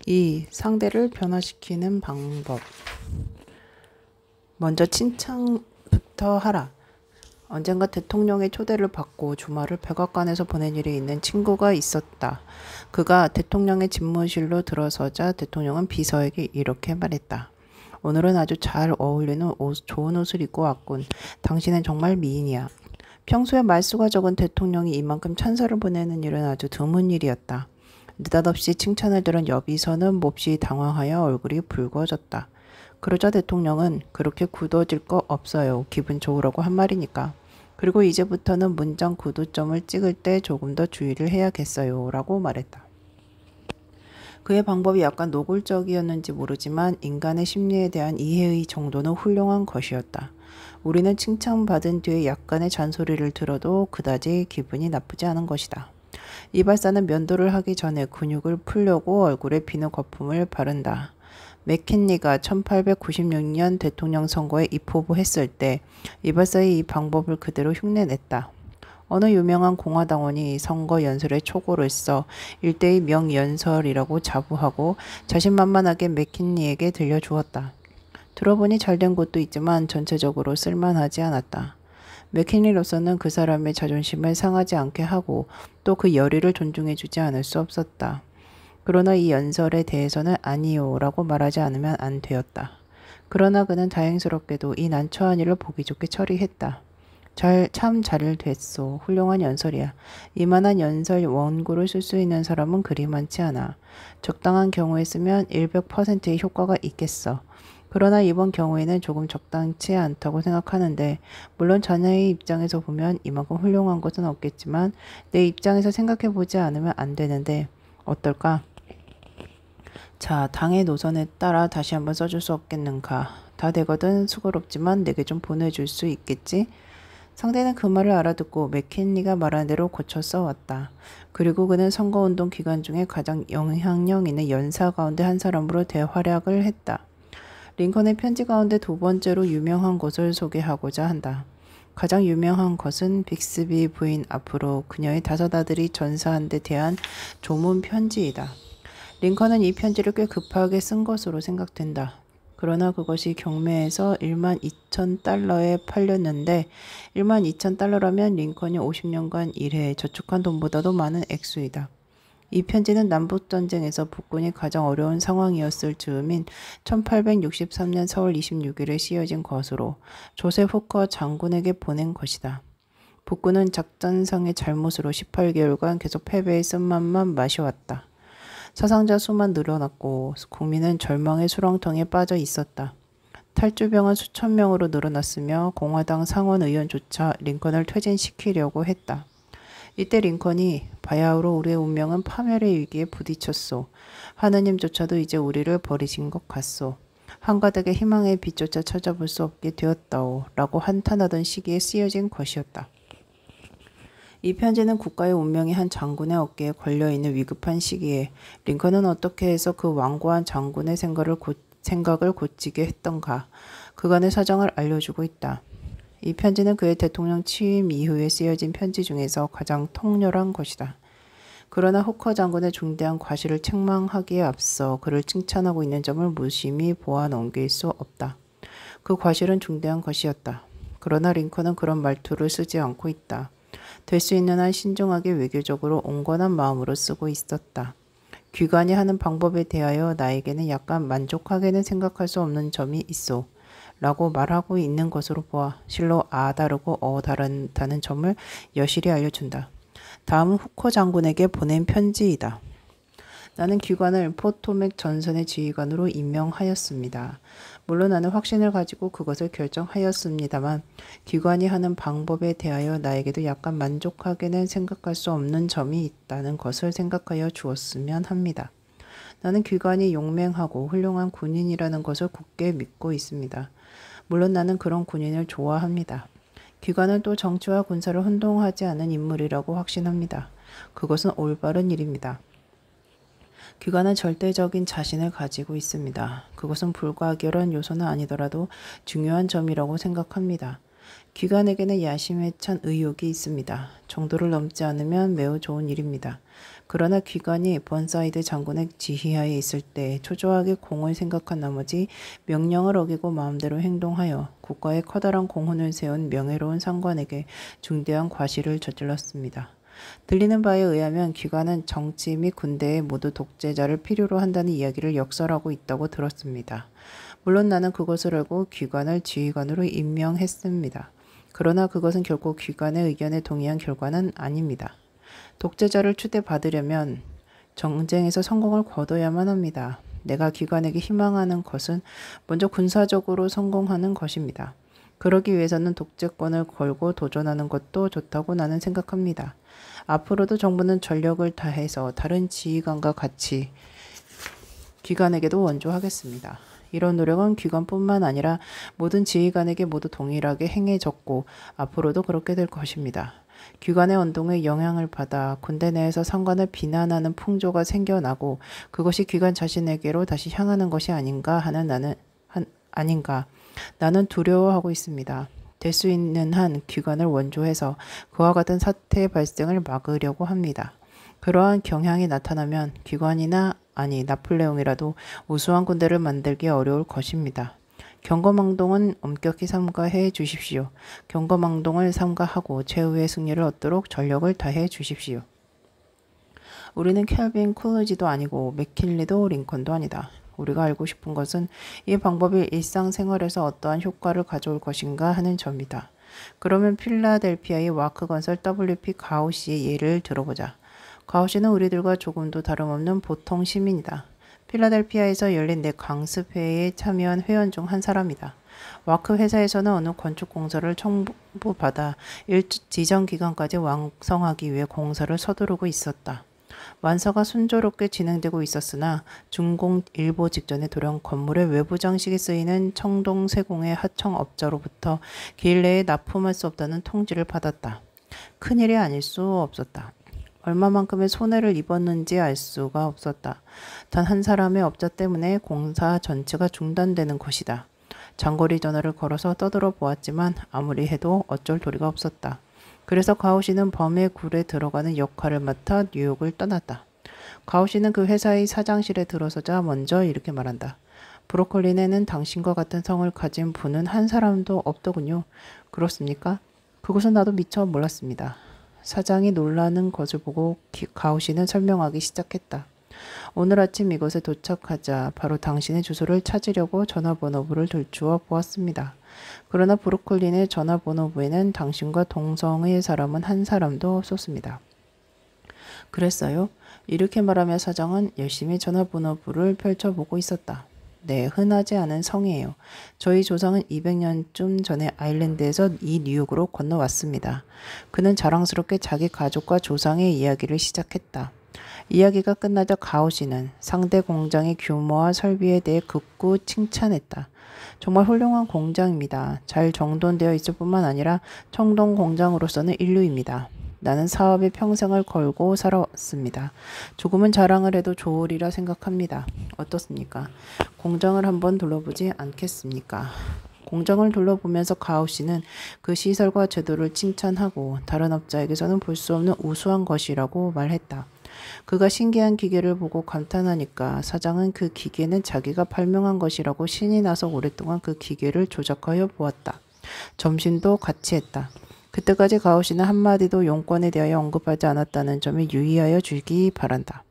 2. 상대를 변화시키는 방법. 먼저 칭찬부터 하라. 언젠가 대통령의 초대를 받고 주말을 백악관에서 보낸 일이 있는 친구가 있었다. 그가 대통령의 집무실로 들어서자 대통령은 비서에게 이렇게 말했다. 오늘은 아주 잘 어울리는 좋은 옷을 입고 왔군. 당신은 정말 미인이야. 평소에 말수가 적은 대통령이 이만큼 찬사를 보내는 일은 아주 드문 일이었다. 느닷없이 칭찬을 들은 여비서는 몹시 당황하여 얼굴이 붉어졌다. 그러자 대통령은 그렇게 굳어질 거 없어요. 기분 좋으라고 한 말이니까. 그리고 이제부터는 문장 구두점을 찍을 때 조금 더 주의를 해야겠어요. 라고 말했다. 그의 방법이 약간 노골적이었는지 모르지만 인간의 심리에 대한 이해의 정도는 훌륭한 것이었다. 우리는 칭찬받은 뒤에 약간의 잔소리를 들어도 그다지 기분이 나쁘지 않은 것이다. 이발사는 면도를 하기 전에 근육을 풀려고 얼굴에 비누 거품을 바른다. 맥킨리가 1896년 대통령 선거에 입후보했을 때 이발사의 이 방법을 그대로 흉내냈다. 어느 유명한 공화당원이 선거 연설에 초고를 써 일대의 명연설이라고 자부하고 자신만만하게 맥킨리에게 들려주었다. 들어보니 잘된 곳도 있지만 전체적으로 쓸만하지 않았다. 맥킨리로서는 그 사람의 자존심을 상하지 않게 하고 또 그 열의를 존중해주지 않을 수 없었다. 그러나 이 연설에 대해서는 아니요 라고 말하지 않으면 안 되었다. 그러나 그는 다행스럽게도 이 난처한 일을 보기 좋게 처리했다. 참 잘 됐소. 훌륭한 연설이야. 이만한 연설 원고를 쓸 수 있는 사람은 그리 많지 않아. 적당한 경우에 쓰면 100%의 효과가 있겠어. 그러나 이번 경우에는 조금 적당치 않다고 생각하는데 물론 자네의 입장에서 보면 이만큼 훌륭한 것은 없겠지만 내 입장에서 생각해 보지 않으면 안 되는데 어떨까? 자, 당의 노선에 따라 다시 한번 써줄 수 없겠는가? 다 되거든 수고롭지만 내게 좀 보내줄 수 있겠지? 상대는 그 말을 알아듣고 맥킨리가 말한 대로 고쳐 써왔다. 그리고 그는 선거운동 기간 중에 가장 영향력 있는 연사 가운데 한 사람으로 대활약을 했다. 링컨의 편지 가운데 두 번째로 유명한 것을 소개하고자 한다. 가장 유명한 것은 빅스비 부인 앞으로 그녀의 5 아들이 전사한 데 대한 조문 편지이다. 링컨은 이 편지를 꽤 급하게 쓴 것으로 생각된다. 그러나 그것이 경매에서 12,000달러에 팔렸는데 12,000달러라면 링컨이 50년간 일해 저축한 돈보다도 많은 액수이다. 이 편지는 남북전쟁에서 북군이 가장 어려운 상황이었을 즈음인 1863년 4월 26일에 씌어진 것으로 조셉 후커 장군에게 보낸 것이다. 북군은 작전상의 잘못으로 18개월간 계속 패배의 쓴맛만 마셔왔다. 사상자 수만 늘어났고 국민은 절망의 수렁텅이에 빠져 있었다. 탈주병은 수천 명으로 늘어났으며 공화당 상원의원조차 링컨을 퇴진시키려고 했다. 이때 링컨이 바야흐로 우리의 운명은 파멸의 위기에 부딪혔소. 하느님조차도 이제 우리를 버리신 것 같소. 한가닥의 희망의 빛조차 찾아볼 수 없게 되었다오. 라고 한탄하던 시기에 쓰여진 것이었다. 이 편지는 국가의 운명이 한 장군의 어깨에 걸려있는 위급한 시기에 링컨은 어떻게 해서 그 완고한 장군의 생각을 고치게 했던가 그간의 사정을 알려주고 있다. 이 편지는 그의 대통령 취임 이후에 쓰여진 편지 중에서 가장 통렬한 것이다. 그러나 후커 장군의 중대한 과실을 책망하기에 앞서 그를 칭찬하고 있는 점을 무심히 보아 넘길 수 없다. 그 과실은 중대한 것이었다. 그러나 링컨은 그런 말투를 쓰지 않고 있다. 될 수 있는 한 신중하게 외교적으로 온건한 마음으로 쓰고 있었다. 귀관이 하는 방법에 대하여 나에게는 약간 만족하게는 생각할 수 없는 점이 있어. 라고 말하고 있는 것으로 보아 실로 아 다르고 어 다른다는 점을 여실히 알려준다. 다음은 후커 장군에게 보낸 편지이다. 나는 귀관을 포토맥 전선의 지휘관으로 임명하였습니다. 물론 나는 확신을 가지고 그것을 결정하였습니다만 귀관이 하는 방법에 대하여 나에게도 약간 만족하게는 생각할 수 없는 점이 있다는 것을 생각하여 주었으면 합니다. 나는 귀관이 용맹하고 훌륭한 군인이라는 것을 굳게 믿고 있습니다. 물론 나는 그런 군인을 좋아합니다. 귀관은 또 정치와 군사를 혼동하지 않은 인물이라고 확신합니다. 그것은 올바른 일입니다. 귀관은 절대적인 자신을 가지고 있습니다. 그것은 불가결한 요소는 아니더라도 중요한 점이라고 생각합니다. 기관에게는 야심에 찬 의욕이 있습니다. 정도를 넘지 않으면 매우 좋은 일입니다. 그러나 기관이 번사이드 장군의 지휘하에 있을 때 초조하게 공을 생각한 나머지 명령을 어기고 마음대로 행동하여 국가에 커다란 공훈을 세운 명예로운 상관에게 중대한 과실을 저질렀습니다. 들리는 바에 의하면 기관은 정치 및 군대에 모두 독재자를 필요로 한다는 이야기를 역설하고 있다고 들었습니다. 물론 나는 그것을 알고 기관을 지휘관으로 임명했습니다. 그러나 그것은 결코 기관의 의견에 동의한 결과는 아닙니다. 독재자를 추대받으려면 정쟁에서 성공을 거둬야만 합니다. 내가 기관에게 희망하는 것은 먼저 군사적으로 성공하는 것입니다. 그러기 위해서는 독재권을 걸고 도전하는 것도 좋다고 나는 생각합니다. 앞으로도 정부는 전력을 다해서 다른 지휘관과 같이 기관에게도 원조하겠습니다. 이런 노력은 기관뿐만 아니라 모든 지휘관에게 모두 동일하게 행해졌고 앞으로도 그렇게 될 것입니다. 기관의 언동에 영향을 받아 군대 내에서 상관을 비난하는 풍조가 생겨나고 그것이 기관 자신에게로 다시 향하는 것이 아닌가 하는 나는 두려워하고 있습니다. 될 수 있는 한 기관을 원조해서 그와 같은 사태의 발생을 막으려고 합니다. 그러한 경향이 나타나면 기관이나 아니 나폴레옹이라도 우수한 군대를 만들기 어려울 것입니다. 경거망동은 엄격히 삼가해 주십시오. 경거망동을 삼가하고 최후의 승리를 얻도록 전력을 다해 주십시오. 우리는 켈빈 쿨리지도 아니고 맥킨리도 링컨도 아니다. 우리가 알고 싶은 것은 이 방법이 일상생활에서 어떠한 효과를 가져올 것인가 하는 점이다. 그러면 필라델피아의 와크건설 WP 가우시의 예를 들어보자. 가우시는 우리들과 조금도 다름없는 보통 시민이다. 필라델피아에서 열린 내 강습회에 참여한 회원 중 한 사람이다. 와크 회사에서는 어느 건축 공사를 청부받아 지정 기간까지 완성하기 위해 공사를 서두르고 있었다. 완서가 순조롭게 진행되고 있었으나 준공 일보 직전에 돌연 건물의 외부 장식이 쓰이는 청동세공의 하청업자로부터 기일 내에 납품할 수 없다는 통지를 받았다. 큰일이 아닐 수 없었다. 얼마만큼의 손해를 입었는지 알 수가 없었다. 단 한 사람의 업자 때문에 공사 전체가 중단되는 것이다. 장거리 전화를 걸어서 떠들어 보았지만 아무리 해도 어쩔 도리가 없었다. 그래서 가오시는 범의 굴에 들어가는 역할을 맡아 뉴욕을 떠났다. 가오시는 그 회사의 사장실에 들어서자 먼저 이렇게 말한다. 브로콜린에는 당신과 같은 성을 가진 분은 한 사람도 없더군요. 그렇습니까? 그것은 나도 미처 몰랐습니다. 사장이 놀라는 것을 보고 가오시는 설명하기 시작했다. 오늘 아침 이곳에 도착하자 바로 당신의 주소를 찾으려고 전화번호부를 들추어 보았습니다. 그러나 브루클린의 전화번호부에는 당신과 동성의 사람은 한 사람도 없었습니다. 그랬어요? 이렇게 말하며 사장은 열심히 전화번호부를 펼쳐보고 있었다. 네, 흔하지 않은 성이에요. 저희 조상은 200년쯤 전에 아일랜드에서 이 뉴욕으로 건너왔습니다. 그는 자랑스럽게 자기 가족과 조상의 이야기를 시작했다. 이야기가 끝나자 가오시는 상대 공장의 규모와 설비에 대해 극구 칭찬했다. 정말 훌륭한 공장입니다. 잘 정돈되어 있을 뿐만 아니라 청동 공장으로서는 인류입니다. 나는 사업에 평생을 걸고 살아왔습니다. 조금은 자랑을 해도 좋으리라 생각합니다. 어떻습니까? 공장을 한번 둘러보지 않겠습니까? 공장을 둘러보면서 가오씨는 그 시설과 제도를 칭찬하고 다른 업자에게서는 볼 수 없는 우수한 것이라고 말했다. 그가 신기한 기계를 보고 감탄하니까 사장은 그 기계는 자기가 발명한 것이라고 신이 나서 오랫동안 그 기계를 조작하여 보았다. 점심도 같이 했다. 그때까지 가오씨는 한마디도 용건에 대하여 언급하지 않았다는 점에 유의하여 주기 바란다.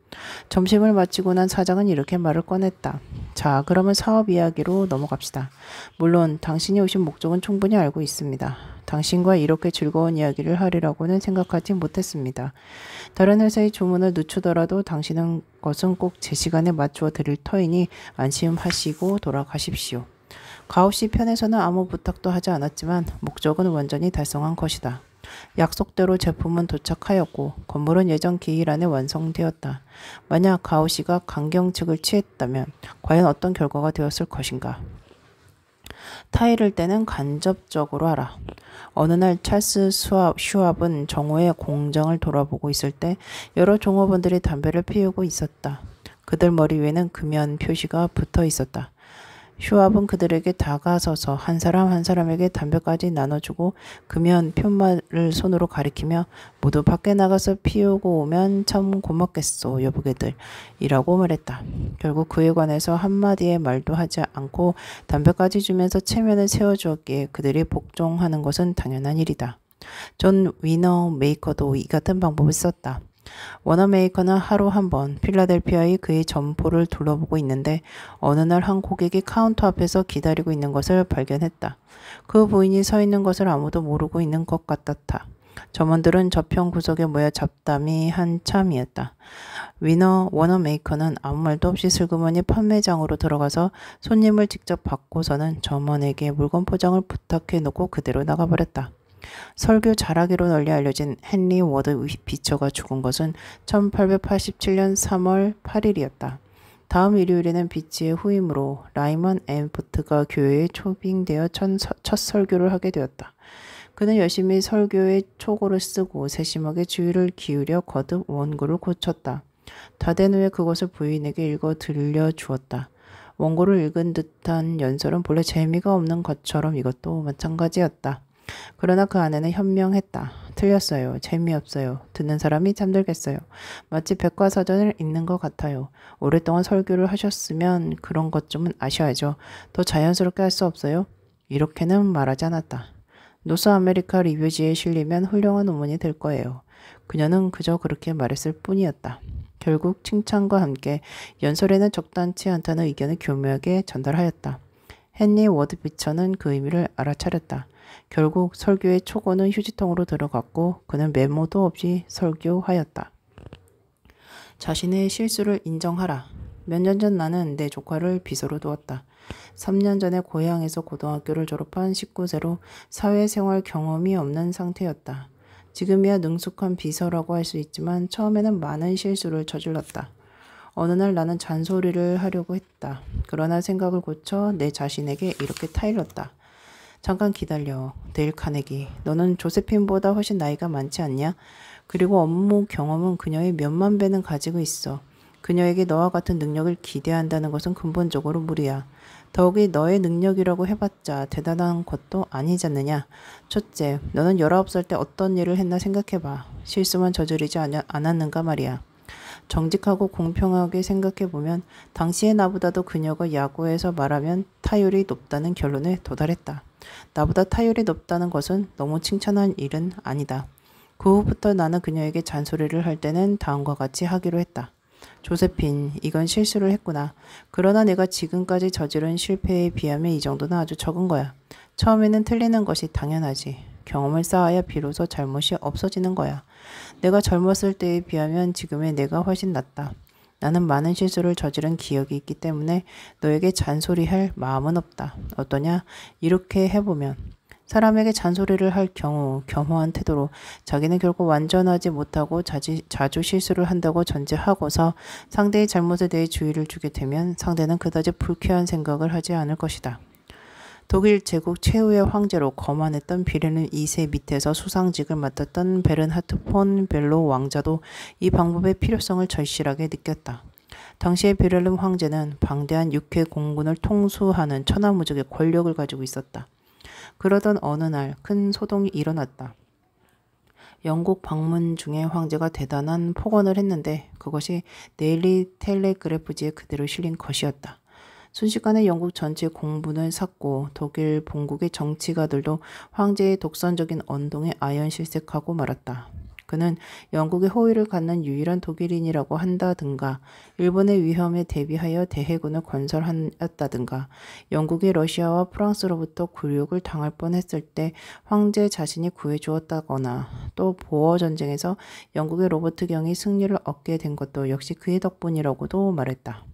점심을 마치고 난 사장은 이렇게 말을 꺼냈다. 자, 그러면 사업 이야기로 넘어갑시다. 물론 당신이 오신 목적은 충분히 알고 있습니다. 당신과 이렇게 즐거운 이야기를 하리라고는 생각하지 못했습니다. 다른 회사의 주문을 늦추더라도 당신은 것은 꼭 제 시간에 맞추어 드릴 터이니 안심하시고 돌아가십시오. 가오씨 편에서는 아무 부탁도 하지 않았지만 목적은 완전히 달성한 것이다. 약속대로 제품은 도착하였고 건물은 예정 기일 안에 완성되었다. 만약 가오씨가 강경책을 취했다면 과연 어떤 결과가 되었을 것인가? 타일을 떼는 간접적으로 하라. 어느 날 찰스 슈왑은 정오에 공장을 돌아보고 있을 때 여러 종업원들이 담배를 피우고 있었다. 그들 머리 위에는 금연 표시가 붙어 있었다. 슈왑은 그들에게 다가서서 한 사람 한 사람에게 담배까지 나눠주고 금연 편말을 손으로 가리키며 모두 밖에 나가서 피우고 오면 참 고맙겠소 여보게들 이라고 말했다. 결국 그에 관해서 한마디의 말도 하지 않고 담배까지 주면서 체면을 세워주었기에 그들이 복종하는 것은 당연한 일이다. 존 위너 메이커도 이 같은 방법을 썼다. 워너메이커는 하루 한 번 필라델피아의 그의 점포를 둘러보고 있는데 어느 날 한 고객이 카운터 앞에서 기다리고 있는 것을 발견했다. 그 부인이 서 있는 것을 아무도 모르고 있는 것 같았다. 점원들은 저편 구석에 모여 잡담이 한참이었다. 워너메이커는 아무 말도 없이 슬그머니 판매장으로 들어가서 손님을 직접 받고서는 점원에게 물건 포장을 부탁해 놓고 그대로 나가버렸다. 설교 잘하기로 널리 알려진 헨리 워드 비처가 죽은 것은 1887년 3월 8일이었다. 다음 일요일에는 비치의 후임으로 라이먼 앤포트가 교회에 초빙되어 첫 설교를 하게 되었다. 그는 열심히 설교에 초고를 쓰고 세심하게 주의를 기울여 거듭 원고를 고쳤다. 다 된 후에 그것을 부인에게 읽어 들려주었다. 원고를 읽은 듯한 연설은 본래 재미가 없는 것처럼 이것도 마찬가지였다. 그러나 그 안에는 현명했다. 틀렸어요. 재미없어요. 듣는 사람이 잠들겠어요. 마치 백과사전을 읽는 것 같아요. 오랫동안 설교를 하셨으면 그런 것쯤은 아셔야죠. 더 자연스럽게 할 수 없어요? 이렇게는 말하지 않았다. 노스 아메리카 리뷰지에 실리면 훌륭한 논문이 될 거예요. 그녀는 그저 그렇게 말했을 뿐이었다. 결국 칭찬과 함께 연설에는 적당치 않다는 의견을 교묘하게 전달하였다. 헨리 워드 비처는 그 의미를 알아차렸다. 결국 설교의 초고는 휴지통으로 들어갔고 그는 메모도 없이 설교하였다. 자신의 실수를 인정하라. 몇 년 전 나는 내 조카를 비서로 두었다. 3년 전에 고향에서 고등학교를 졸업한 19세로 사회생활 경험이 없는 상태였다. 지금이야 능숙한 비서라고 할 수 있지만 처음에는 많은 실수를 저질렀다. 어느 날 나는 잔소리를 하려고 했다. 그러나 생각을 고쳐 내 자신에게 이렇게 타일렀다. 잠깐 기다려. 데일 카네기. 너는 조세핀보다 훨씬 나이가 많지 않냐? 그리고 업무 경험은 그녀의 몇만 배는 가지고 있어. 그녀에게 너와 같은 능력을 기대한다는 것은 근본적으로 무리야. 더욱이 너의 능력이라고 해봤자 대단한 것도 아니지 않느냐. 첫째, 너는 19살 때 어떤 일을 했나 생각해봐. 실수만 저지르지 않았는가 말이야. 정직하고 공평하게 생각해보면 당시의 나보다도 그녀가 야구에서 말하면 타율이 높다는 결론에 도달했다. 나보다 타율이 높다는 것은 너무 칭찬한 일은 아니다. 그 후부터 나는 그녀에게 잔소리를 할 때는 다음과 같이 하기로 했다. 조세핀, 이건 실수를 했구나. 그러나 내가 지금까지 저지른 실패에 비하면 이 정도는 아주 적은 거야. 처음에는 틀리는 것이 당연하지. 경험을 쌓아야 비로소 잘못이 없어지는 거야. 내가 젊었을 때에 비하면 지금의 내가 훨씬 낫다. 나는 많은 실수를 저지른 기억이 있기 때문에 너에게 잔소리할 마음은 없다. 어떠냐? 이렇게 해보면 사람에게 잔소리를 할 경우 겸허한 태도로 자기는 결코 완전하지 못하고 자주 실수를 한다고 전제하고서 상대의 잘못에 대해 주의를 주게 되면 상대는 그다지 불쾌한 생각을 하지 않을 것이다. 독일 제국 최후의 황제로 거만했던 비렐름 2세 밑에서 수상직을 맡았던 베른하트 폰 벨로 왕자도 이 방법의 필요성을 절실하게 느꼈다. 당시의 비렐름 황제는 방대한 육해 공군을 통수하는 천하무적의 권력을 가지고 있었다. 그러던 어느 날 큰 소동이 일어났다. 영국 방문 중에 황제가 대단한 폭언을 했는데 그것이 데일리 텔레그래프지에 그대로 실린 것이었다. 순식간에 영국 전체 공분을 샀고 독일 본국의 정치가들도 황제의 독선적인 언동에 아연실색하고 말았다. 그는 영국의 호의를 갖는 유일한 독일인이라고 한다든가 일본의 위험에 대비하여 대해군을 건설하였다든가 영국이 러시아와 프랑스로부터 굴욕을 당할 뻔했을 때 황제 자신이 구해주었다거나 또 보어전쟁에서 영국의 로버트 경이 승리를 얻게 된 것도 역시 그의 덕분이라고도 말했다.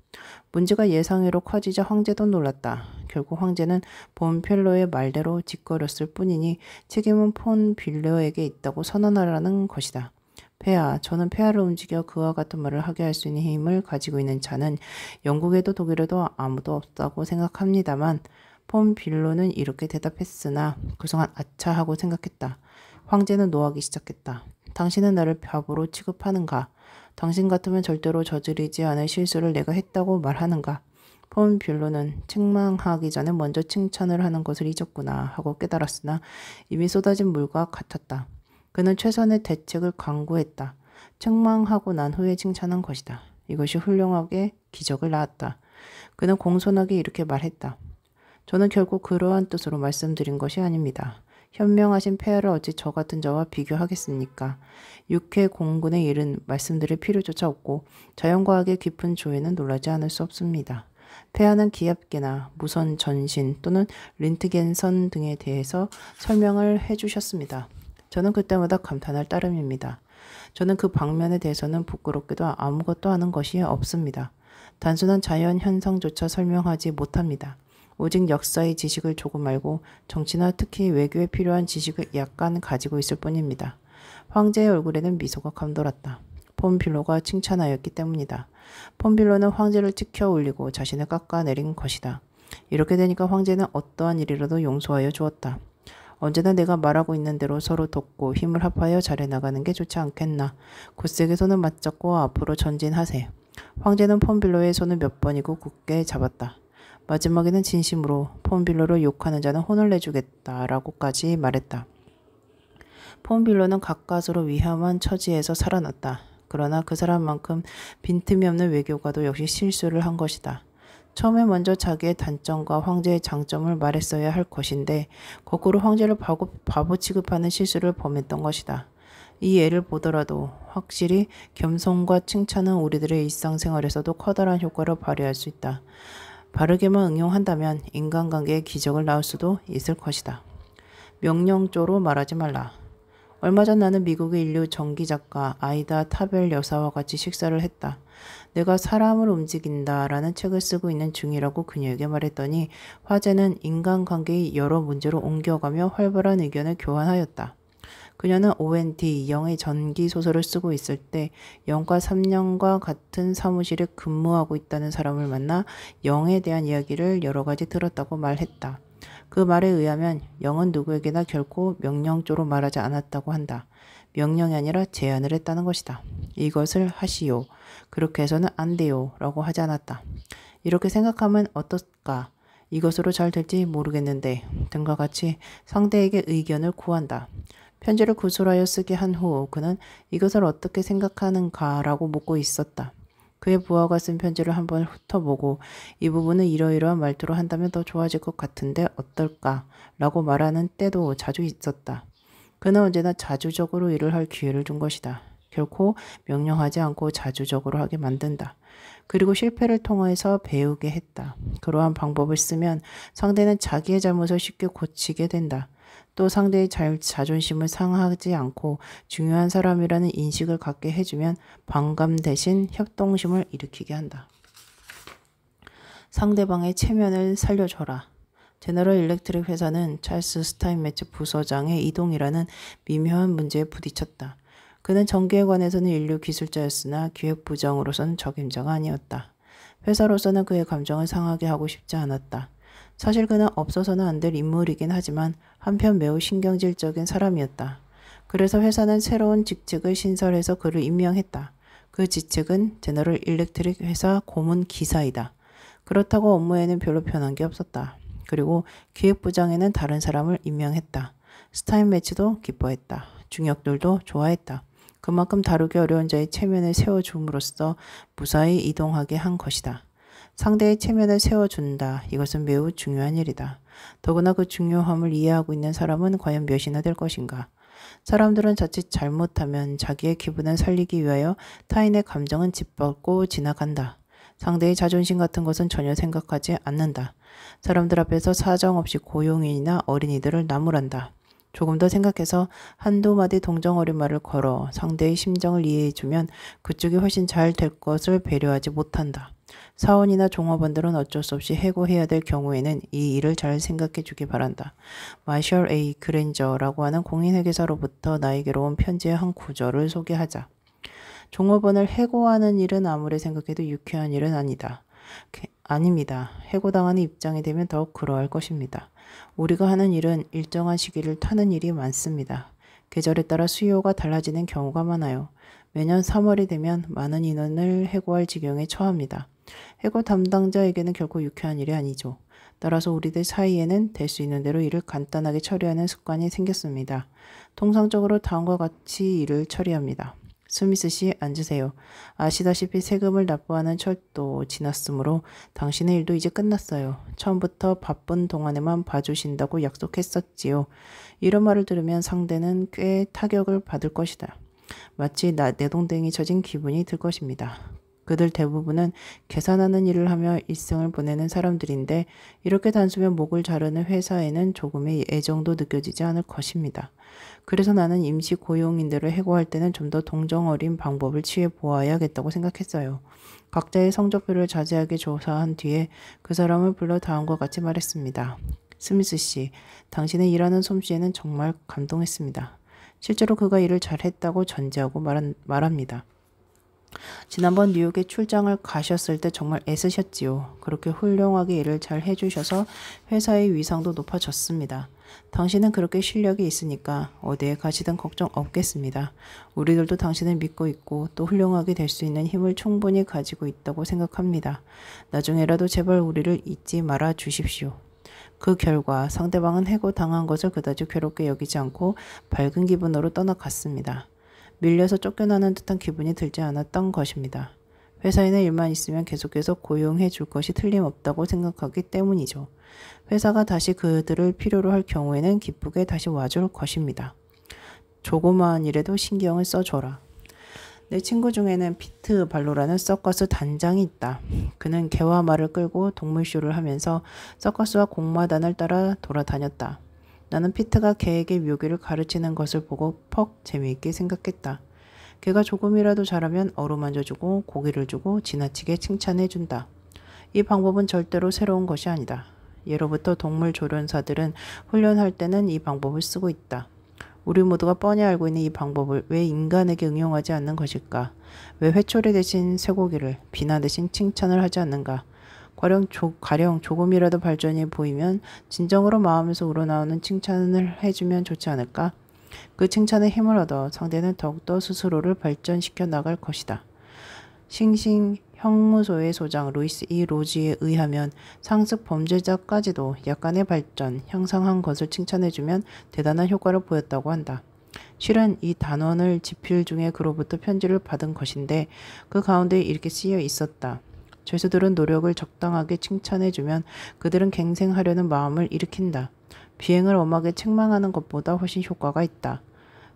문제가 예상외로 커지자 황제도 놀랐다. 결국 황제는 본 펠로의 말대로 짓거렸을 뿐이니 책임은 폰 빌러에게 있다고 선언하라는 것이다. 폐하, 저는 폐하를 움직여 그와 같은 말을 하게 할 수 있는 힘을 가지고 있는 자는 영국에도 독일에도 아무도 없다고 생각합니다만 폰 빌러는 이렇게 대답했으나 그 순간 아차 하고 생각했다. 황제는 노하기 시작했다. 당신은 나를 바보로 취급하는가? 당신 같으면 절대로 저지르지 않을 실수를 내가 했다고 말하는가? 폰 빌로는 책망하기 전에 먼저 칭찬을 하는 것을 잊었구나 하고 깨달았으나 이미 쏟아진 물과 같았다. 그는 최선의 대책을 강구했다. 책망하고 난 후에 칭찬한 것이다. 이것이 훌륭하게 기적을 낳았다. 그는 공손하게 이렇게 말했다. 저는 결국 그러한 뜻으로 말씀드린 것이 아닙니다. 현명하신 폐하를 어찌 저 같은 자와 비교하겠습니까? 육해 공군의 일은 말씀드릴 필요조차 없고 자연과학의 깊은 조에는 놀라지 않을 수 없습니다. 폐하는 기압계나 무선 전신 또는 린트겐선 등에 대해서 설명을 해주셨습니다. 저는 그때마다 감탄할 따름입니다. 저는 그 방면에 대해서는 부끄럽게도 아무것도 아는 것이 없습니다. 단순한 자연 현상조차 설명하지 못합니다. 오직 역사의 지식을 조금 알고 정치나 특히 외교에 필요한 지식을 약간 가지고 있을 뿐입니다. 황제의 얼굴에는 미소가 감돌았다. 폰빌로가 칭찬하였기 때문이다. 폰빌로는 황제를 찍혀 올리고 자신을 깎아내린 것이다. 이렇게 되니까 황제는 어떠한 일이라도 용서하여 주었다. 언제나 내가 말하고 있는 대로 서로 돕고 힘을 합하여 잘해나가는 게 좋지 않겠나. 굳세게 손을 맞잡고 앞으로 전진하세. 황제는 폰빌로의 손을 몇 번이고 굳게 잡았다. 마지막에는 진심으로 폰빌로를 욕하는 자는 혼을 내주겠다라고까지 말했다. 폰빌로는 가까스로 위험한 처지에서 살아났다. 그러나 그 사람만큼 빈틈이 없는 외교가도 역시 실수를 한 것이다. 처음에 먼저 자기의 단점과 황제의 장점을 말했어야 할 것인데 거꾸로 황제를 바보 취급하는 실수를 범했던 것이다. 이 예를 보더라도 확실히 겸손과 칭찬은 우리들의 일상생활에서도 커다란 효과를 발휘할 수 있다. 바르게만 응용한다면 인간관계에 기적을 낳을 수도 있을 것이다. 명령조로 말하지 말라. 얼마 전 나는 미국의 인류 전기작가 아이다 타벨 여사와 같이 식사를 했다. 내가 사람을 움직인다라는 책을 쓰고 있는 중이라고 그녀에게 말했더니 화제는 인간관계의 여러 문제로 옮겨가며 활발한 의견을 교환하였다. 그녀는 ONT, 영의 전기소설을 쓰고 있을 때 영과 3년과 같은 사무실에 근무하고 있다는 사람을 만나 영에 대한 이야기를 여러 가지 들었다고 말했다. 그 말에 의하면 영은 누구에게나 결코 명령조로 말하지 않았다고 한다. 명령이 아니라 제안을 했다는 것이다. 이것을 하시오. 그렇게 해서는 안 돼요. 라고 하지 않았다. 이렇게 생각하면 어떨까? 이것으로 잘 될지 모르겠는데 등과 같이 상대에게 의견을 구한다. 편지를 구술하여 쓰게 한 후 그는 이것을 어떻게 생각하는가라고 묻고 있었다. 그의 부하가 쓴 편지를 한번 훑어보고 이 부분은 이러이러한 말투로 한다면 더 좋아질 것 같은데 어떨까? 라고 말하는 때도 자주 있었다. 그는 언제나 자주적으로 일을 할 기회를 준 것이다. 결코 명령하지 않고 자주적으로 하게 만든다. 그리고 실패를 통해서 배우게 했다. 그러한 방법을 쓰면 상대는 자기의 잘못을 쉽게 고치게 된다. 또 상대의 자존심을 상하지 않고 중요한 사람이라는 인식을 갖게 해주면 반감 대신 협동심을 일으키게 한다. 상대방의 체면을 살려줘라. 제너럴 일렉트릭 회사는 찰스 스타인매츠 부서장의 이동이라는 미묘한 문제에 부딪혔다. 그는 전기에 관해서는 인류 기술자였으나 기획부장으로서는 적임자가 아니었다. 회사로서는 그의 감정을 상하게 하고 싶지 않았다. 사실 그는 없어서는 안 될 인물이긴 하지만 한편 매우 신경질적인 사람이었다. 그래서 회사는 새로운 직책을 신설해서 그를 임명했다. 그 직책은 제너럴 일렉트릭 회사 고문 기사이다. 그렇다고 업무에는 별로 변한 게 없었다. 그리고 기획부장에는 다른 사람을 임명했다. 스타인매츠도 기뻐했다. 중역들도 좋아했다. 그만큼 다루기 어려운 자의 체면을 세워줌으로써 무사히 이동하게 한 것이다. 상대의 체면을 세워준다. 이것은 매우 중요한 일이다. 더구나 그 중요함을 이해하고 있는 사람은 과연 몇이나 될 것인가. 사람들은 자칫 잘못하면 자기의 기분을 살리기 위하여 타인의 감정은 짓밟고 지나간다. 상대의 자존심 같은 것은 전혀 생각하지 않는다. 사람들 앞에서 사정없이 고용인이나 어린이들을 나무란다. 조금 더 생각해서 한두 마디 동정 어린 말을 걸어 상대의 심정을 이해해주면 그쪽이 훨씬 잘 될 것을 배려하지 못한다. 사원이나 종업원들은 어쩔 수 없이 해고해야 될 경우에는 이 일을 잘 생각해 주기 바란다. 마셜 A. 그랜저라고 하는 공인회계사로부터 나에게로 온 편지의 한 구절을 소개하자. 종업원을 해고하는 일은 아무리 생각해도 유쾌한 일은 아닙니다. 해고당하는 입장이 되면 더욱 그러할 것입니다. 우리가 하는 일은 일정한 시기를 타는 일이 많습니다. 계절에 따라 수요가 달라지는 경우가 많아요. 매년 3월이 되면 많은 인원을 해고할 지경에 처합니다. 해고 담당자에게는 결코 유쾌한 일이 아니죠. 따라서 우리들 사이에는 될 수 있는 대로 일을 간단하게 처리하는 습관이 생겼습니다. 통상적으로 다음과 같이 일을 처리합니다. 스미스 씨, 앉으세요. 아시다시피 세금을 납부하는 철도 지났으므로 당신의 일도 이제 끝났어요. 처음부터 바쁜 동안에만 봐주신다고 약속했었지요. 이런 말을 들으면 상대는 꽤 타격을 받을 것이다. 마치 내동댕이 쳐진 기분이 들 것입니다. 그들 대부분은 계산하는 일을 하며 일생을 보내는 사람들인데 이렇게 단수면 목을 자르는 회사에는 조금의 애정도 느껴지지 않을 것입니다. 그래서 나는 임시 고용인들을 해고할 때는 좀 더 동정 어린 방법을 취해 보아야겠다고 생각했어요. 각자의 성적표를 자세하게 조사한 뒤에 그 사람을 불러 다음과 같이 말했습니다. 스미스 씨, 당신의 일하는 솜씨에는 정말 감동했습니다. 실제로 그가 일을 잘했다고 전제하고 말합니다. 지난번 뉴욕에 출장을 가셨을 때 정말 애쓰셨지요. 그렇게 훌륭하게 일을 잘 해주셔서 회사의 위상도 높아졌습니다. 당신은 그렇게 실력이 있으니까 어디에 가시든 걱정 없겠습니다. 우리들도 당신을 믿고 있고 또 훌륭하게 될 수 있는 힘을 충분히 가지고 있다고 생각합니다. 나중에라도 제발 우리를 잊지 말아 주십시오. 그 결과 상대방은 해고당한 것을 그다지 괴롭게 여기지 않고 밝은 기분으로 떠나갔습니다. 밀려서 쫓겨나는 듯한 기분이 들지 않았던 것입니다. 회사에는 일만 있으면 계속해서 고용해 줄 것이 틀림없다고 생각하기 때문이죠. 회사가 다시 그들을 필요로 할 경우에는 기쁘게 다시 와줄 것입니다. 조그마한 일에도 신경을 써줘라. 내 친구 중에는 피트 발로라는 서커스 단장이 있다. 그는 개와 말을 끌고 동물쇼를 하면서 서커스와 공마단을 따라 돌아다녔다. 나는 피트가 개에게 묘기를 가르치는 것을 보고 퍽 재미있게 생각했다. 개가 조금이라도 잘하면 어루만져주고 고기를 주고 지나치게 칭찬해준다. 이 방법은 절대로 새로운 것이 아니다. 예로부터 동물 조련사들은 훈련할 때는 이 방법을 쓰고 있다. 우리 모두가 뻔히 알고 있는 이 방법을 왜 인간에게 응용하지 않는 것일까? 왜 회초리 대신 쇠고기를, 비나 대신 칭찬을 하지 않는가? 가령 조금이라도 발전이 보이면 진정으로 마음에서 우러나오는 칭찬을 해주면 좋지 않을까? 그 칭찬에 힘을 얻어 상대는 더욱더 스스로를 발전시켜 나갈 것이다. 싱싱 형무소의 소장 루이스 E. 로지에 의하면 상습 범죄자까지도 약간의 발전, 향상한 것을 칭찬해주면 대단한 효과를 보였다고 한다. 실은 이 단원을 지필 중에 그로부터 편지를 받은 것인데 그 가운데 이렇게 쓰여 있었다. 죄수들은 노력을 적당하게 칭찬해주면 그들은 갱생하려는 마음을 일으킨다. 비행을 엄하게 책망하는 것보다 훨씬 효과가 있다.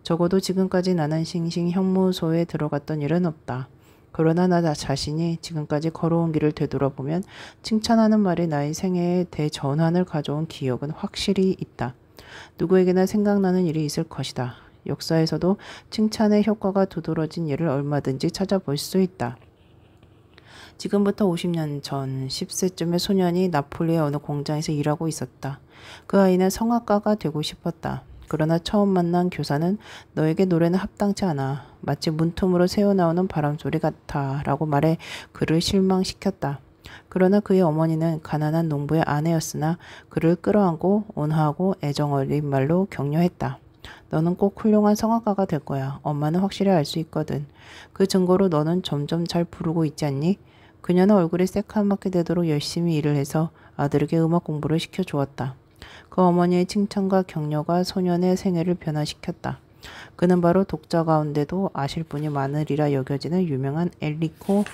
적어도 지금까지 나는 싱싱 형무소에 들어갔던 일은 없다. 그러나 나 자신이 지금까지 걸어온 길을 되돌아보면 칭찬하는 말이 나의 생애에 대전환을 가져온 기억은 확실히 있다. 누구에게나 생각나는 일이 있을 것이다. 역사에서도 칭찬의 효과가 두드러진 예를 얼마든지 찾아볼 수 있다. 지금부터 50년 전 10세쯤의 소년이 나폴리의 어느 공장에서 일하고 있었다. 그 아이는 성악가가 되고 싶었다. 그러나 처음 만난 교사는 너에게 노래는 합당치 않아. 마치 문틈으로 새어나오는 바람소리 같아 라고 말해 그를 실망시켰다. 그러나 그의 어머니는 가난한 농부의 아내였으나 그를 끌어안고 온화하고 애정 어린 말로 격려했다. 너는 꼭 훌륭한 성악가가 될 거야. 엄마는 확실히 알 수 있거든. 그 증거로 너는 점점 잘 부르고 있지 않니? 그녀는 얼굴이 새카맣게 되도록 열심히 일을 해서 아들에게 음악 공부를 시켜주었다. 그 어머니의 칭찬과 격려가 소년의 생애를 변화시켰다. 그는 바로 독자 가운데도 아실 분이 많으리라 여겨지는 유명한 엔리코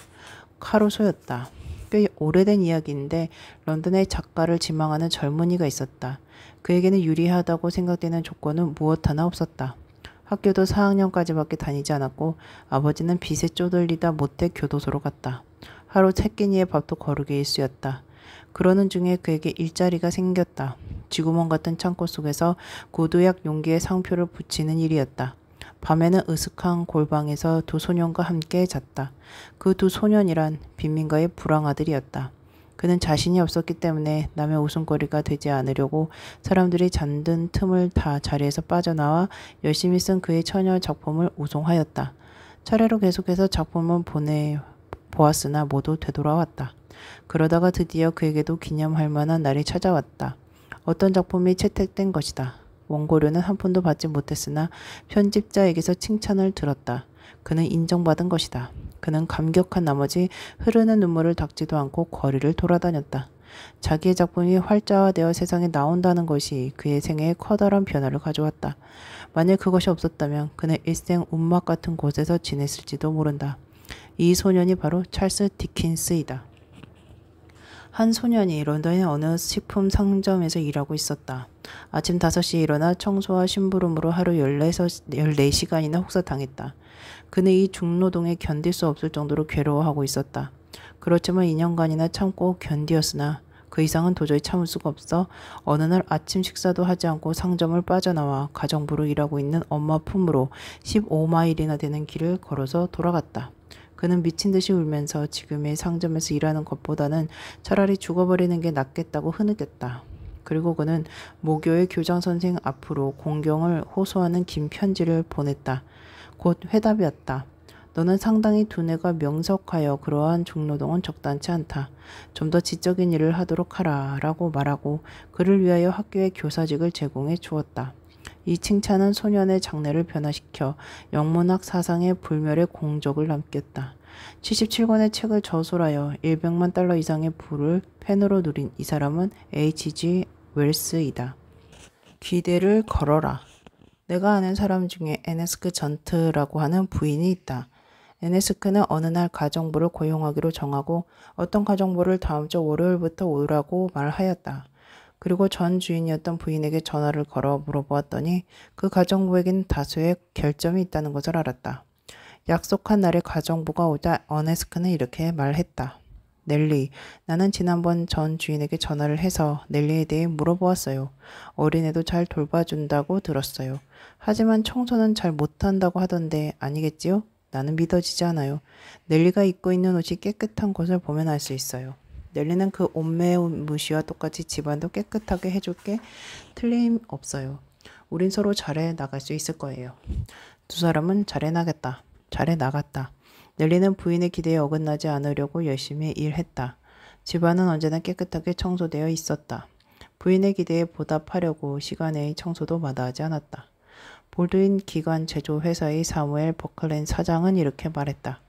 카루소였다. 꽤 오래된 이야기인데 런던의 작가를 지망하는 젊은이가 있었다. 그에게는 유리하다고 생각되는 조건은 무엇 하나 없었다. 학교도 4학년까지밖에 다니지 않았고 아버지는 빚에 쪼들리다 못해 교도소로 갔다. 하루 3끼니의 밥도 거르게 일쑤였다. 그러는 중에 그에게 일자리가 생겼다. 쥐구멍 같은 창고 속에서 구두약 용기에 상표를 붙이는 일이었다. 밤에는 으슥한 골방에서 두 소년과 함께 잤다. 그 두 소년이란 빈민가의 불황아들이었다. 그는 자신이 없었기 때문에 남의 웃음거리가 되지 않으려고 사람들이 잠든 틈을 타 자리에서 빠져나와 열심히 쓴 그의 처녀 작품을 우송하였다. 차례로 계속해서 작품을 보았으나 모두 되돌아왔다. 그러다가 드디어 그에게도 기념할 만한 날이 찾아왔다. 어떤 작품이 채택된 것이다. 원고료는 한 푼도 받지 못했으나 편집자에게서 칭찬을 들었다. 그는 인정받은 것이다. 그는 감격한 나머지 흐르는 눈물을 닦지도 않고 거리를 돌아다녔다. 자기의 작품이 활자화되어 세상에 나온다는 것이 그의 생애에 커다란 변화를 가져왔다. 만약 그것이 없었다면 그는 일생 운막 같은 곳에서 지냈을지도 모른다. 이 소년이 바로 찰스 디킨스이다. 한 소년이 런던의 어느 식품 상점에서 일하고 있었다. 아침 5시에 일어나 청소와 심부름으로 하루 14시간이나 혹사당했다. 그는 이 중노동에 견딜 수 없을 정도로 괴로워하고 있었다. 그렇지만 2년간이나 참고 견디었으나 그 이상은 도저히 참을 수가 없어 어느 날 아침 식사도 하지 않고 상점을 빠져나와 가정부로 일하고 있는 엄마 품으로 15마일이나 되는 길을 걸어서 돌아갔다. 그는 미친 듯이 울면서 지금의 상점에서 일하는 것보다는 차라리 죽어버리는 게 낫겠다고 흐느꼈다. 그리고 그는 모교의 교장 선생 앞으로 공경을 호소하는 긴 편지를 보냈다. 곧 회답이었다. 너는 상당히 두뇌가 명석하여 그러한 중노동은 적당치 않다. 좀 더 지적인 일을 하도록 하라 라고 말하고 그를 위하여 학교에 교사직을 제공해 주었다. 이 칭찬은 소년의 장래를 변화시켜 영문학 사상의 불멸의 공적을 남겼다. 77권의 책을 저술하여 100만 달러 이상의 부를 펜으로 누린 이 사람은 H.G. 웰스이다. 기대를 걸어라. 내가 아는 사람 중에 에네스크 전트라고 하는 부인이 있다. 에네스크는 어느 날 가정부를 고용하기로 정하고 어떤 가정부를 다음 주 월요일부터 오라고 말하였다. 그리고 전 주인이었던 부인에게 전화를 걸어 물어보았더니 그 가정부에겐 다수의 결점이 있다는 것을 알았다. 약속한 날에 가정부가 오자 어네스크는 이렇게 말했다. 넬리, 나는 지난번 전 주인에게 전화를 해서 넬리에 대해 물어보았어요. 어린애도 잘 돌봐준다고 들었어요. 하지만 청소는 잘 못한다고 하던데 아니겠지요? 나는 믿어지지 않아요. 넬리가 입고 있는 옷이 깨끗한 것을 보면 알 수 있어요. 넬리는 그 옷매무시와 똑같이 집안도 깨끗하게 해줄 게 틀림없어요. 우린 서로 잘해 나갈 수 있을 거예요. 두 사람은 잘해 나갔다. 넬리는 부인의 기대에 어긋나지 않으려고 열심히 일했다. 집안은 언제나 깨끗하게 청소되어 있었다. 부인의 기대에 보답하려고 시간의 청소도 마다하지 않았다. 볼드윈 기관 제조 회사의 사무엘 버클렌 사장은 이렇게 말했다.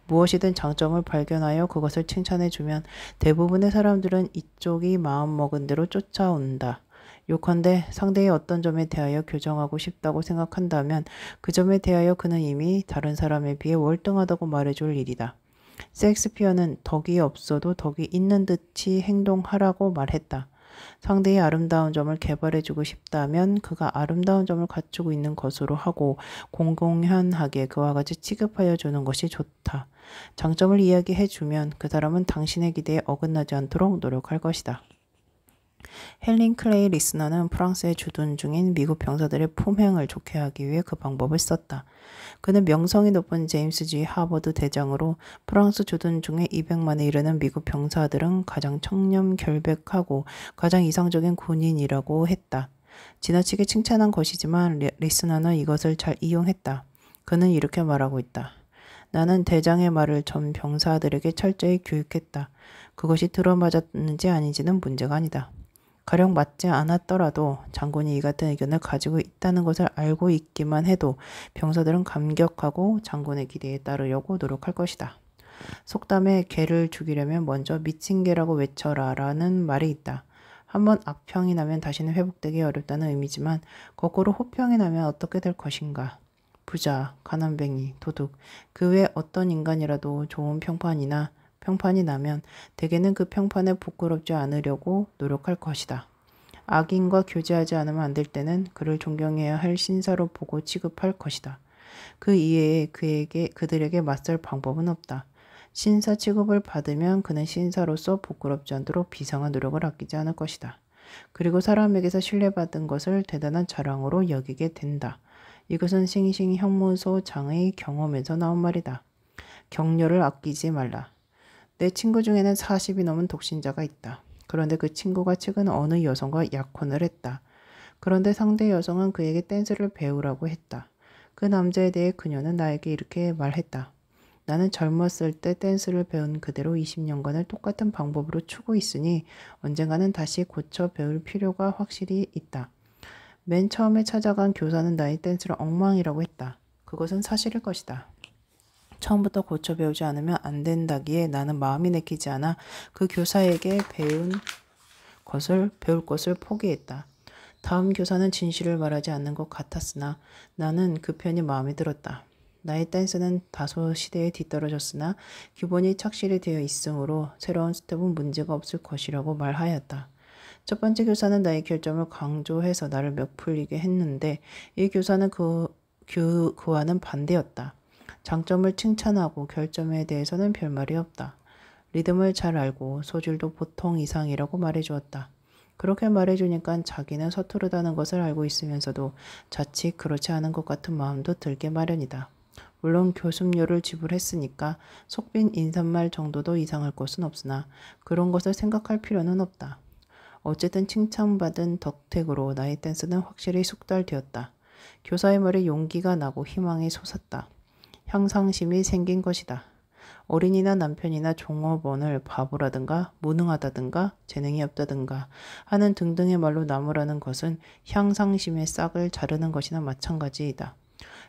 무엇이든 장점을 발견하여 그것을 칭찬해주면 대부분의 사람들은 이쪽이 마음먹은 대로 쫓아온다. 요컨대 상대의 어떤 점에 대하여 교정하고 싶다고 생각한다면 그 점에 대하여 그는 이미 다른 사람에 비해 월등하다고 말해줄 일이다. 셰익스피어는 덕이 없어도 덕이 있는 듯이 행동하라고 말했다. 상대의 아름다운 점을 개발해주고 싶다면 그가 아름다운 점을 갖추고 있는 것으로 하고 공공연하게 그와 같이 취급하여 주는 것이 좋다. 장점을 이야기해주면 그 사람은 당신의 기대에 어긋나지 않도록 노력할 것이다. 헬린 클레이 리스너는 프랑스에 주둔 중인 미국 병사들의 품행을 좋게 하기 위해 그 방법을 썼다. 그는 명성이 높은 제임스 G. 하버드 대장으로 프랑스 주둔 중에 200만에 이르는 미국 병사들은 가장 청렴결백하고 가장 이상적인 군인이라고 했다. 지나치게 칭찬한 것이지만 리스너는 이것을 잘 이용했다. 그는 이렇게 말하고 있다. 나는 대장의 말을 전 병사들에게 철저히 교육했다. 그것이 들어맞았는지 아닌지는 문제가 아니다. 가령 맞지 않았더라도 장군이 이 같은 의견을 가지고 있다는 것을 알고 있기만 해도 병사들은 감격하고 장군의 기대에 따르려고 노력할 것이다. 속담에 개를 죽이려면 먼저 미친 개라고 외쳐라 라는 말이 있다. 한번 악평이 나면 다시는 회복되기 어렵다는 의미지만 거꾸로 호평이 나면 어떻게 될 것인가. 부자, 가난뱅이, 도둑, 그 외 어떤 인간이라도 좋은 평판이 나면 대개는 그 평판에 부끄럽지 않으려고 노력할 것이다. 악인과 교제하지 않으면 안 될 때는 그를 존경해야 할 신사로 보고 취급할 것이다. 그 이외에 그들에게 맞설 방법은 없다. 신사 취급을 받으면 그는 신사로서 부끄럽지 않도록 비상한 노력을 아끼지 않을 것이다. 그리고 사람에게서 신뢰받은 것을 대단한 자랑으로 여기게 된다. 이것은 싱싱 형무소 장의 경험에서 나온 말이다. 격려를 아끼지 말라. 내 친구 중에는 40이 넘은 독신자가 있다. 그런데 그 친구가 최근 어느 여성과 약혼을 했다. 그런데 상대 여성은 그에게 댄스를 배우라고 했다. 그 남자에 대해 그녀는 나에게 이렇게 말했다. 나는 젊었을 때 댄스를 배운 그대로 20년간을 똑같은 방법으로 추고 있으니 언젠가는 다시 고쳐 배울 필요가 확실히 있다. 맨 처음에 찾아간 교사는 나의 댄스를 엉망이라고 했다. 그것은 사실일 것이다. 처음부터 고쳐 배우지 않으면 안 된다기에 나는 마음이 내키지 않아 그 교사에게 배울 것을 포기했다. 다음 교사는 진실을 말하지 않는 것 같았으나 나는 그 편이 마음에 들었다. 나의 댄스는 다소 시대에 뒤떨어졌으나 기본이 착실히 되어 있으므로 새로운 스텝은 문제가 없을 것이라고 말하였다. 첫 번째 교사는 나의 결점을 강조해서 나를 맥풀리게 했는데 이 교사는 그와는 반대였다. 장점을 칭찬하고 결점에 대해서는 별말이 없다. 리듬을 잘 알고 소질도 보통 이상이라고 말해주었다. 그렇게 말해주니까 자기는 서투르다는 것을 알고 있으면서도 자칫 그렇지 않은 것 같은 마음도 들게 마련이다. 물론 교습료를 지불했으니까 속빈 인사말 정도도 이상할 것은 없으나 그런 것을 생각할 필요는 없다. 어쨌든 칭찬받은 덕택으로 나의 댄스는 확실히 숙달되었다. 교사의 말에 용기가 나고 희망이 솟았다. 향상심이 생긴 것이다. 어린이나 남편이나 종업원을 바보라든가 무능하다든가 재능이 없다든가 하는 등등의 말로 나무라는 것은 향상심의 싹을 자르는 것이나 마찬가지이다.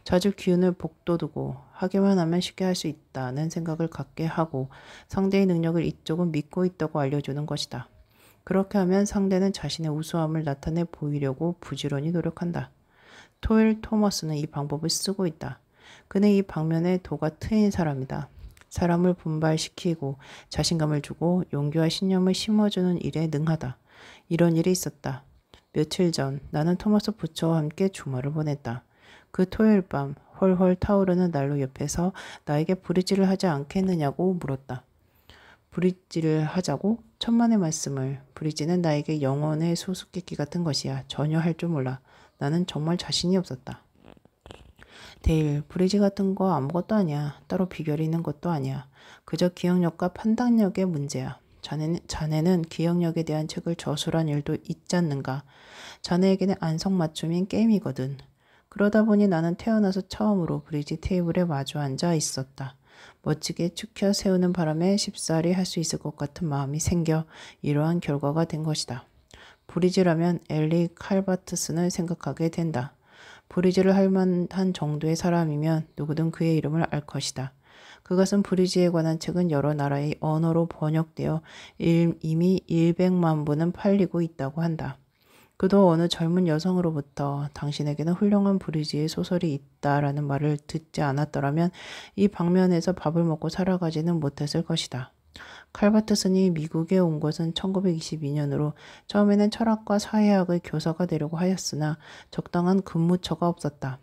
자주 기운을 복돋우고 하기만 하면 쉽게 할 수 있다는 생각을 갖게 하고 상대의 능력을 이쪽은 믿고 있다고 알려주는 것이다. 그렇게 하면 상대는 자신의 우수함을 나타내 보이려고 부지런히 노력한다. 토일 토머스는 이 방법을 쓰고 있다. 그는 이 방면에 도가 트인 사람이다. 사람을 분발시키고 자신감을 주고 용기와 신념을 심어주는 일에 능하다. 이런 일이 있었다. 며칠 전 나는 토마스 부처와 함께 주말을 보냈다. 그 토요일 밤 헐헐 타오르는 난로 옆에서 나에게 브릿지를 하지 않겠느냐고 물었다. 브릿지를 하자고? 천만의 말씀을. 브릿지는 나에게 영혼의 수수께끼 같은 것이야. 전혀 할 줄 몰라. 나는 정말 자신이 없었다. 데일, 브릿지 같은 거 아무것도 아니야. 따로 비결이 있는 것도 아니야. 그저 기억력과 판단력의 문제야. 자네는 기억력에 대한 책을 저술한 일도 있지 않는가? 자네에게는 안성맞춤인 게임이거든. 그러다 보니 나는 태어나서 처음으로 브릿지 테이블에 마주 앉아 있었다. 멋지게 축혀 세우는 바람에 쉽사리 할 수 있을 것 같은 마음이 생겨 이러한 결과가 된 것이다. 브릿지라면 엘리 칼바트슨을 생각하게 된다. 브릿지를 할 만한 정도의 사람이면 누구든 그의 이름을 알 것이다. 그것은 브릿지에 관한 책은 여러 나라의 언어로 번역되어 이미 100만 부는 팔리고 있다고 한다. 그도 어느 젊은 여성으로부터 당신에게는 훌륭한 브릿지의 소설이 있다라는 말을 듣지 않았더라면 이 방면에서 밥을 먹고 살아가지는 못했을 것이다. 칼바트슨이 미국에 온 것은 1922년으로 처음에는 철학과 사회학의 교사가 되려고 하였으나 적당한 근무처가 없었다.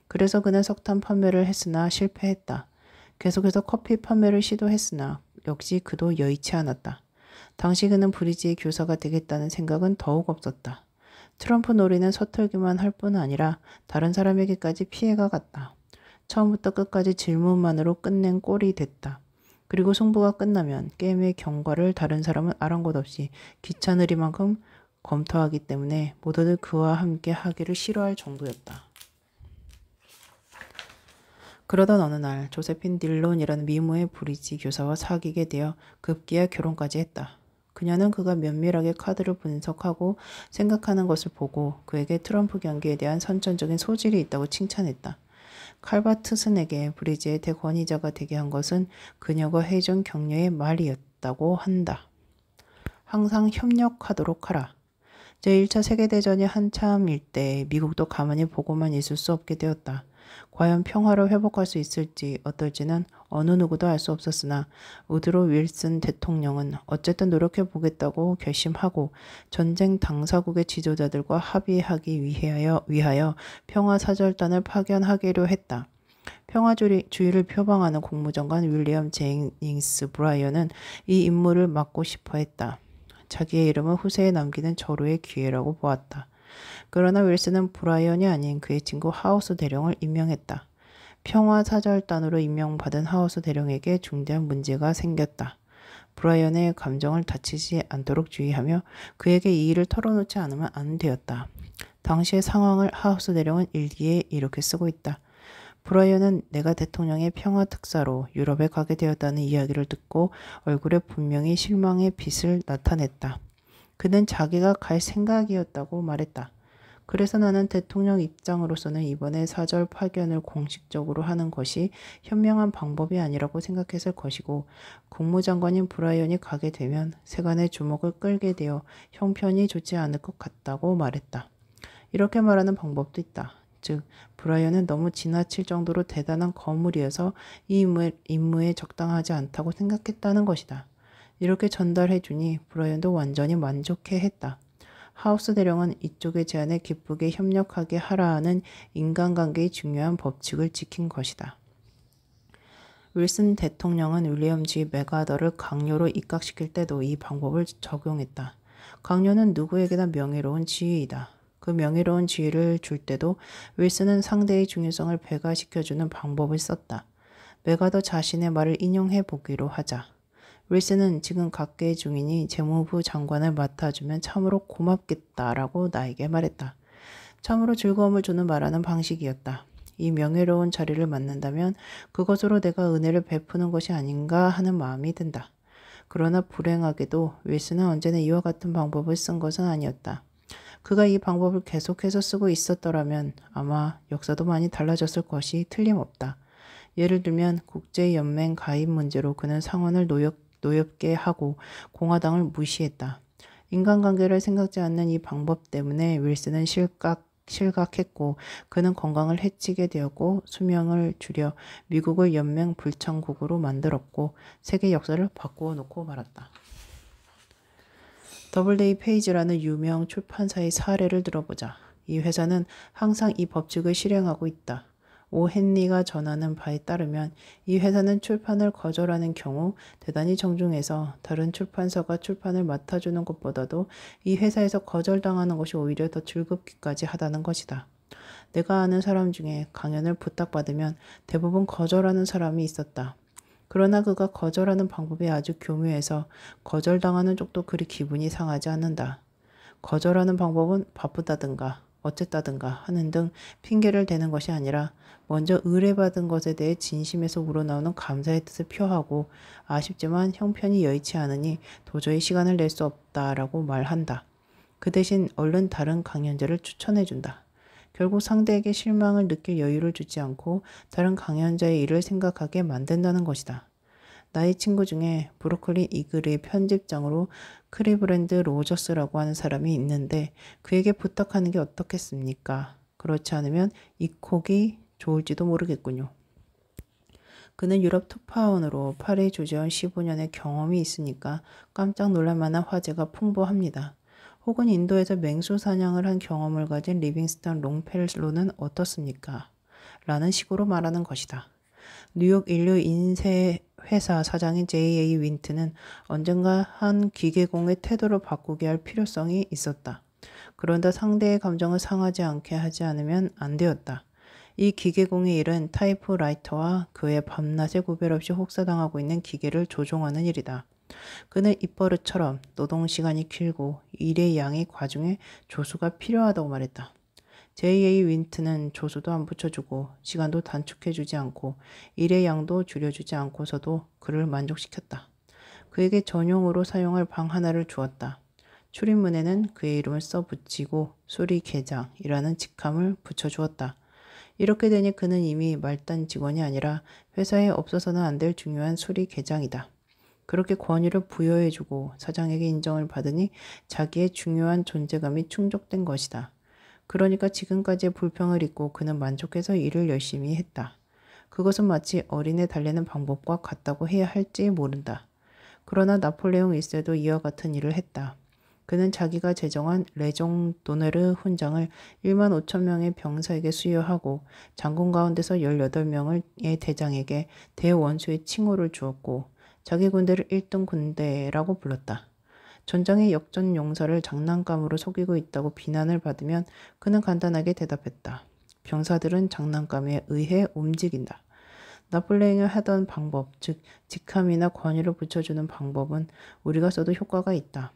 그래서 그는 석탄 판매를 했으나 실패했다. 계속해서 커피 판매를 시도했으나 역시 그도 여의치 않았다. 당시 그는 브릿지의 교사가 되겠다는 생각은 더욱 없었다. 트럼프 놀이는 서툴기만 할 뿐 아니라 다른 사람에게까지 피해가 갔다. 처음부터 끝까지 질문만으로 끝낸 꼴이 됐다. 그리고 승부가 끝나면 게임의 경과를 다른 사람은 아랑곳 없이 귀찮으리만큼 검토하기 때문에 모두들 그와 함께 하기를 싫어할 정도였다. 그러던 어느 날 조세핀 딜론이라는 미모의 브릿지 교사와 사귀게 되어 급기야 결혼까지 했다. 그녀는 그가 면밀하게 카드를 분석하고 생각하는 것을 보고 그에게 트럼프 경기에 대한 선천적인 소질이 있다고 칭찬했다. 칼바트슨에게 브릿지의 대권위자가 되게 한 것은 그녀가 해준 격려의 말이었다고 한다. 항상 협력하도록 하라. 제1차 세계대전이 한참일 때 미국도 가만히 보고만 있을 수 없게 되었다. 과연 평화를 회복할 수 있을지 어떨지는 어느 누구도 알 수 없었으나 우드로 윌슨 대통령은 어쨌든 노력해 보겠다고 결심하고 전쟁 당사국의 지도자들과 합의하기 위하여 평화사절단을 파견하기로 했다. 평화주의를 표방하는 국무장관 윌리엄 제닝스 브라이언은 이 임무를 맡고 싶어 했다. 자기의 이름을 후세에 남기는 절호의 기회라고 보았다. 그러나 윌슨은 브라이언이 아닌 그의 친구 하우스 대령을 임명했다. 평화사절단으로 임명받은 하우스 대령에게 중대한 문제가 생겼다. 브라이언의 감정을 다치지 않도록 주의하며 그에게 이 일을 털어놓지 않으면 안 되었다. 당시의 상황을 하우스 대령은 일기에 이렇게 쓰고 있다. 브라이언은 내가 대통령의 평화특사로 유럽에 가게 되었다는 이야기를 듣고 얼굴에 분명히 실망의 빛을 나타냈다. 그는 자기가 갈 생각이었다고 말했다. 그래서 나는 대통령 입장으로서는 이번에 사절 파견을 공식적으로 하는 것이 현명한 방법이 아니라고 생각했을 것이고 국무장관인 브라이언이 가게 되면 세간의 주목을 끌게 되어 형편이 좋지 않을 것 같다고 말했다. 이렇게 말하는 방법도 있다. 즉 브라이언은 너무 지나칠 정도로 대단한 거물이어서 이 임무에 적당하지 않다고 생각했다는 것이다. 이렇게 전달해 주니 브라이언도 완전히 만족해 했다. 하우스 대령은 이쪽의 제안에 기쁘게 협력하게 하라 하는 인간관계의 중요한 법칙을 지킨 것이다. 윌슨 대통령은 윌리엄 G. 맥아더를 강요로 입각시킬 때도 이 방법을 적용했다. 강요는 누구에게나 명예로운 지위이다. 그 명예로운 지위를 줄 때도 윌슨은 상대의 중요성을 배가시켜주는 방법을 썼다. 맥아더 자신의 말을 인용해 보기로 하자. 윌슨은 지금 각계 중이니 재무부 장관을 맡아주면 참으로 고맙겠다라고 나에게 말했다. 참으로 즐거움을 주는 말하는 방식이었다. 이 명예로운 자리를 맡는다면 그것으로 내가 은혜를 베푸는 것이 아닌가 하는 마음이 든다. 그러나 불행하게도 윌슨은 언제나 이와 같은 방법을 쓴 것은 아니었다. 그가 이 방법을 계속해서 쓰고 있었더라면 아마 역사도 많이 달라졌을 것이 틀림없다. 예를 들면 국제연맹 가입 문제로 그는 상원을 노엽게 하고 공화당을 무시했다. 인간관계를 생각지 않는 이 방법 때문에 윌슨은 실각했고 그는 건강을 해치게 되었고 수명을 줄여 미국을 연맹 불창국으로 만들었고 세계 역사를 바꾸어 놓고 말았다. 더블레이 페이지라는 유명 출판사의 사례를 들어보자. 이 회사는 항상 이 법칙을 실행하고 있다. 오 헨리가 전하는 바에 따르면 이 회사는 출판을 거절하는 경우 대단히 정중해서 다른 출판사가 출판을 맡아주는 것보다도 이 회사에서 거절당하는 것이 오히려 더 즐겁기까지 하다는 것이다. 내가 아는 사람 중에 강연을 부탁받으면 대부분 거절하는 사람이 있었다. 그러나 그가 거절하는 방법이 아주 교묘해서 거절당하는 쪽도 그리 기분이 상하지 않는다. 거절하는 방법은 바쁘다든가 어쨌다든가 하는 등 핑계를 대는 것이 아니라 먼저 의뢰받은 것에 대해 진심에서 우러나오는 감사의 뜻을 표하고 아쉽지만 형편이 여의치 않으니 도저히 시간을 낼 수 없다라고 말한다. 그 대신 얼른 다른 강연자를 추천해준다. 결국 상대에게 실망을 느낄 여유를 주지 않고 다른 강연자의 일을 생각하게 만든다는 것이다. 나의 친구 중에 브로콜리 이글의 편집장으로 크리브랜드 로저스라고 하는 사람이 있는데 그에게 부탁하는 게 어떻겠습니까? 그렇지 않으면 입콕이 좋을지도 모르겠군요. 그는 유럽 특파원으로 파리 조재원 15년의 경험이 있으니까 깜짝 놀랄 만한 화제가 풍부합니다. 혹은 인도에서 맹수 사냥을 한 경험을 가진 리빙스턴 롱펠로는 어떻습니까? 라는 식으로 말하는 것이다. 뉴욕 인류 인쇄 회사 사장인 J.A. 윈트는 언젠가 한 기계공의 태도를 바꾸게 할 필요성이 있었다. 그런다 상대의 감정을 상하지 않게 하지 않으면 안 되었다. 이 기계공의 일은 타이프라이터와 그의 밤낮에 구별 없이 혹사당하고 있는 기계를 조종하는 일이다. 그는 입버릇처럼 노동시간이 길고 일의 양이 과중해 조수가 필요하다고 말했다. J.A. 윈트는 조수도 안 붙여주고 시간도 단축해주지 않고 일의 양도 줄여주지 않고서도 그를 만족시켰다. 그에게 전용으로 사용할 방 하나를 주었다. 출입문에는 그의 이름을 써붙이고 수리계장이라는 직함을 붙여주었다. 이렇게 되니 그는 이미 말단 직원이 아니라 회사에 없어서는 안 될 중요한 수리계장이다. 그렇게 권위를 부여해주고 사장에게 인정을 받으니 자기의 중요한 존재감이 충족된 것이다. 그러니까 지금까지의 불평을 잊고 그는 만족해서 일을 열심히 했다. 그것은 마치 어린애 달래는 방법과 같다고 해야 할지 모른다. 그러나 나폴레옹 1세도 이와 같은 일을 했다. 그는 자기가 제정한 레종 도네르 훈장을 1만 5천 명의 병사에게 수여하고 장군 가운데서 18명의 대장에게 대원수의 칭호를 주었고 자기 군대를 1등 군대라고 불렀다. 전장의 역전 용사를 장난감으로 속이고 있다고 비난을 받으면 그는 간단하게 대답했다. 병사들은 장난감에 의해 움직인다. 나폴레옹이 하던 방법, 즉 직함이나 권위를 붙여주는 방법은 우리가 써도 효과가 있다.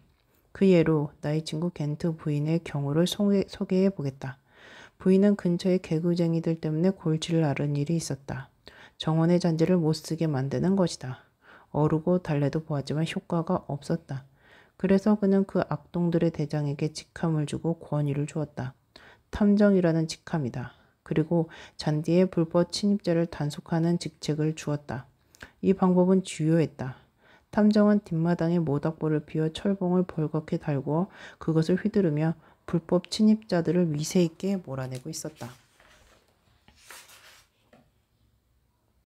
그 예로 나의 친구 겐트 부인의 경우를 소개해 보겠다. 부인은 근처의 개구쟁이들 때문에 골치를 앓은 일이 있었다. 정원의 잔디를 못쓰게 만드는 것이다. 어르고 달래도 보았지만 효과가 없었다. 그래서 그는 그 악동들의 대장에게 직함을 주고 권위를 주었다. 탐정이라는 직함이다. 그리고 잔디의 불법 침입자를 단속하는 직책을 주었다. 이 방법은 주요했다. 탐정은 뒷마당에 모닥불을 피워 철봉을 벌겋게 달고 그것을 휘두르며 불법 침입자들을 위세 있게 몰아내고 있었다.